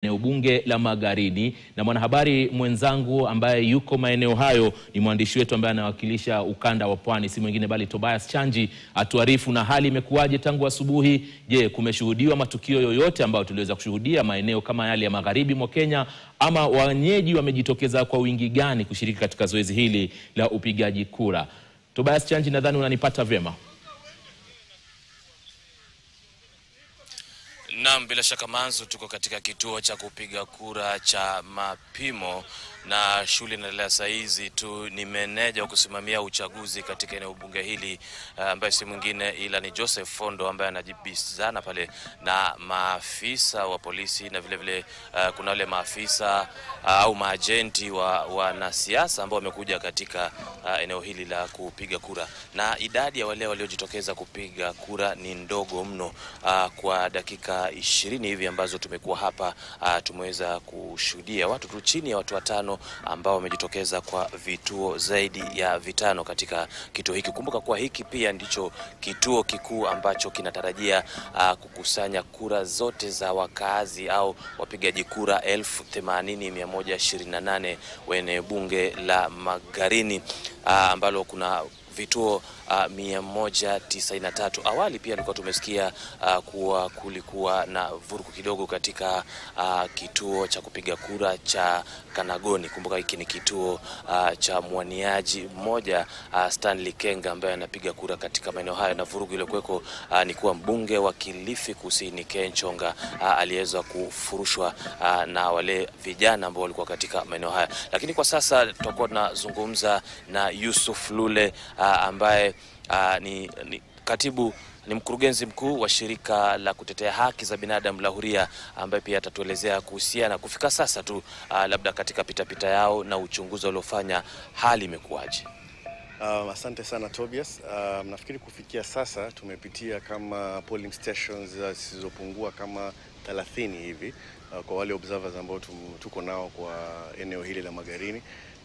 Eneo bunge la Magarini, na mwanahabari mwenzangu ambaye yuko maeneo hayo ni mwandishi wetu ambaye anawakilisha ukanda wa Pwani, si mwingine bali Tobias Chanji. Atuarifu na hali imekuwaje tangu asubuhi. Je, kumeshuhudiwa matukio yoyote ambayo tuliweza kushuhudia maeneo kama yale ya magharibi mwa Kenya, ama wenyeji wamejitokeza kwa wingi gani kushiriki katika zoezi hili la upigaji kura? Tobias Chanji, nadhani unanipata vyema. Naam, bila shaka Manzo, tuko katika kituo cha kupiga kura cha Mapimo na shughuli inaendelea saa hizi tu. Ni meneja wa kusimamia uchaguzi katika eneo bunge hili ambaye si mwingine ila ni Joseph Fondo, ambaye anajibizana pale na maafisa wa polisi, na vile vile kuna wale maafisa au maajenti wa wanasiasa ambao wamekuja katika eneo hili la kupiga kura, na idadi ya wale waliojitokeza kupiga kura ni ndogo mno. Kwa dakika 20 hivi ambazo tumekuwa hapa, tumeweza kushuhudia watu tu chini ya watu 5 ambao wamejitokeza kwa vituo zaidi ya 5 katika kituo hiki. Kumbuka kwa hiki pia ndicho kituo kikuu ambacho kinatarajia kukusanya kura zote za wakazi au wapigaji kura 80,128 wenye bunge la Magarini, ambalo kuna vituo 193. Awali pia tulikuwa tumesikia kuwa kulikuwa na vurugu kidogo katika kituo cha kupiga kura cha Kanagoni. Kumbuka hiki ni kituo cha mwaniaji mmoja Stanley Kenga, ambaye anapiga kura katika maeneo haya, na vurugu ile kweko ni kuwa mbunge wa Kilifi Kusini Ken Chonga aliweza kufurushwa na wale vijana ambao walikuwa katika maeneo haya. Lakini kwa sasa tutakuwa tunazungumza na Yusuf Lule ambaye ni mkurugenzi mkuu wa shirika la kutetea haki za binadamu la Huria, ambaye pia atatuelezea kuhusiana kufika sasa tu labda katika pitapita yao na uchunguzi uliofanya hali imekuwaje. Asante sana Tobias. Nafikiri kufikia sasa tumepitia kama polling stations zisizopungua kama 30 hivi kwa wale observers ambao tuko nao kwa eneo hili la Magarini,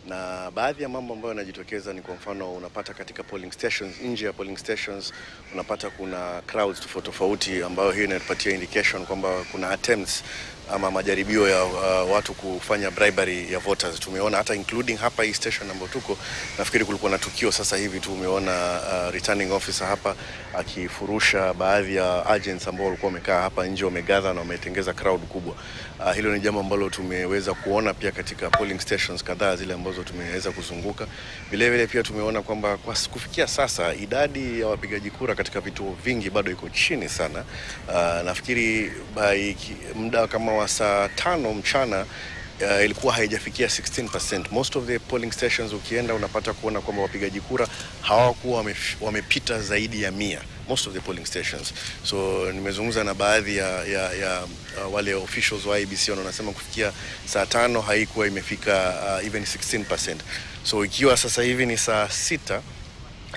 na baadhi ya mambo ambayo yanajitokeza ni kwa mfano unapata katika polling stations, nje ya polling stations unapata kuna crowds tofauti, ambayo hiyo inatupatia indication kwamba kuna attempts ama majaribio ya watu kufanya bribery ya voters. Tumeona hata including hapa hii station ambayo tuko, nafikiri kulikuwa na tukio sasa hivi tumeona returning officer hapa akifurusha baadhi ya agents ambao walikuwa wamekaa hapa nje, wamegather na wametengeza crowd kubwa. Hilo ni jambo ambalo tumeweza kuona pia katika polling stations kadhaa zile ambazo tumeweza kuzunguka. Vile vile pia tumeona kwamba kwa kufikia sasa idadi ya wapigaji kura katika vituo vingi bado iko chini sana. Nafikiri by muda kama wa saa 5 mchana ilikuwa haijafikia 16%. Most of the polling stations ukienda unapata kuona kwamba wapigaji kura hawakuwa wamepita zaidi ya 100, most of the polling stations. So nimezungumza na baadhi ya wale officials wa IEBC, wanasema kufikia saa 5 haikuwa imefika even 16%. So ikiwa sasa hivi ni saa 6,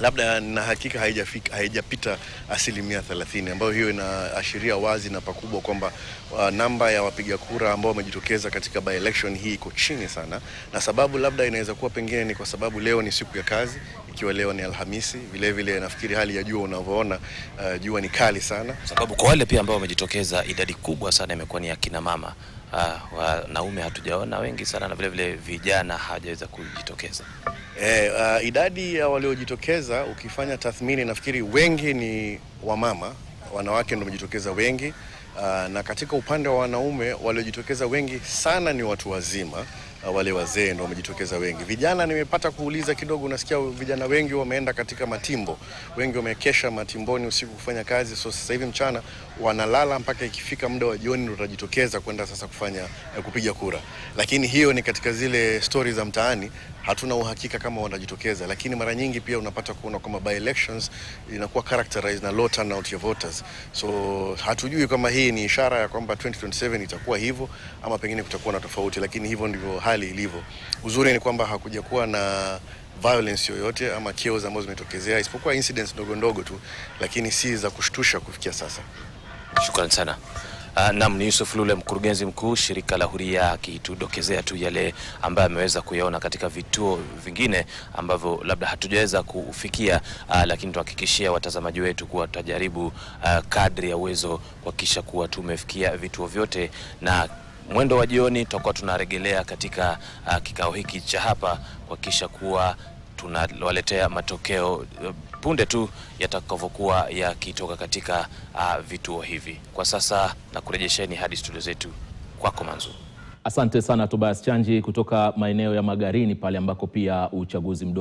labda na hakika haijapita 30%, ambayo hiyo inaashiria wazi na pakubwa kwamba namba ya wapiga kura ambao wamejitokeza katika by election hii iko chini sana. Na sababu labda inaweza kuwa pengine ni kwa sababu leo ni siku ya kazi, ikiwa leo ni Alhamisi. Vile vile nafikiri hali ya jua unavyoona, jua ni kali sana. Sababu kwa wale pia ambao wamejitokeza, idadi kubwa sana imekuwa ni akina mama. Wanaume hatujaona wengi sana, na vile vile vijana hawajaweza kujitokeza. Idadi ya waliojitokeza ukifanya tathmini, nafikiri wengi ni wamama, wanawake ndio wamejitokeza wengi. Na katika upande wa wanaume waliojitokeza wengi sana ni watu wazima, wale wazee ndio wamejitokeza wengi. Vijana nimepata kuuliza kidogo, unasikia vijana wengi wameenda katika matimbo, wengi wamekesha matimboni usiku kufanya kazi. So sasa hivi mchana wanalala mpaka ikifika muda wa jioni ndio watajitokeza kwenda sasa kufanya kupiga kura. Lakini hiyo ni katika zile stories za mtaani, hatuna uhakika kama wanajitokeza. Lakini mara nyingi pia unapata kuona kama by elections inakuwa characterized na low turnout ya voters. So hatujui kama hii ni ishara ya kwamba 2027 itakuwa hivyo ama pengine kutakuwa na tofauti, lakini hivyo ndivyo hali ilivyo. Uzuri ni kwamba hakuja kuwa na violence yoyote ama chaos ambazo zimetokezea, isipokuwa incidents ndogo tu, lakini si za kushtusha kufikia sasa. Shukrani sana. Naam, ni Yusuf Lule, mkurugenzi mkuu shirika la Huria, akitudokezea tu yale ambayo ameweza kuyaona katika vituo vingine ambavyo labda hatujaweza kufikia, lakini tuhakikishia watazamaji wetu kuwa tutajaribu kadri ya uwezo kuhakikisha kuwa tumefikia vituo vyote, na mwendo wa jioni tutakuwa tunarejelea katika kikao hiki cha hapa kuhakikisha kuwa tunawaletea matokeo punde tu yatakavyokuwa yakitoka katika vituo hivi. Kwa sasa na kurejesheni hadi studio zetu kwako Manzu. Asante sana Tobias Chanji kutoka maeneo ya Magarini pale ambako pia uchaguzi mdogo